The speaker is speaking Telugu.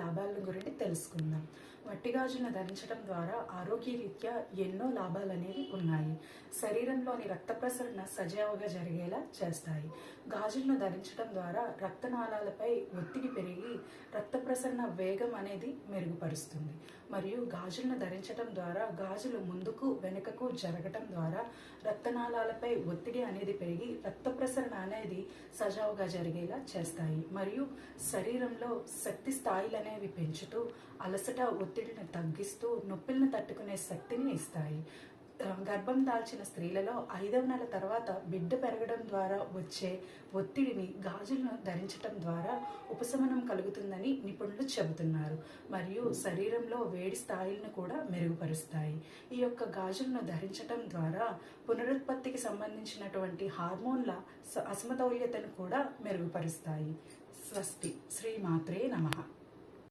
లాభాల గురించి తెలుసుకుందాం. మట్టి గాజులను ధరించడం ద్వారా ఆరోగ్యరీత్యా ఎన్నో లాభాలు అనేవి ఉన్నాయి. శరీరంలోని రక్త ప్రసరణ సజావుగా జరిగేలా చేస్తాయి. గాజులను ధరించడం ద్వారా రక్తనాళాలపై ఒత్తిడి పెరిగి రక్త ప్రసరణ వేగం అనేది మెరుగుపరుస్తుంది. మరియు గాజులను ధరించడం ద్వారా గాజులు ముందుకు వెనుకకు జరగటం ద్వారా రక్తనాళాలపై ఒత్తిడి అనేది పెరిగి రక్త ప్రసరణ అనేది సజావుగా జరిగేలా చేస్తాయి. మరియు శరీరంలో శక్తి స్థాయిలు అనేవి పెంచుతూ అలసట ఒత్తిడిని తగ్గిస్తూ నొప్పులను తట్టుకునే శక్తిని ఇస్తాయి. గర్భం దాల్చిన స్త్రీలలో 5వ నెల తర్వాత బిడ్డ పెరగడం ద్వారా వచ్చే ఒత్తిడిని గాజులను ధరించడం ద్వారా ఉపశమనం కలుగుతుందని నిపుణులు చెబుతున్నారు. మరియు శరీరంలో వేడి స్థాయిలను కూడా మెరుగుపరుస్తాయి. ఈ యొక్క గాజులను ధరించడం ద్వారా పునరుత్పత్తికి సంబంధించినటువంటి హార్మోన్ల అసమతౌల్యతను కూడా మెరుగుపరుస్తాయి. స్వస్తి. శ్రీమాత్రే నమః.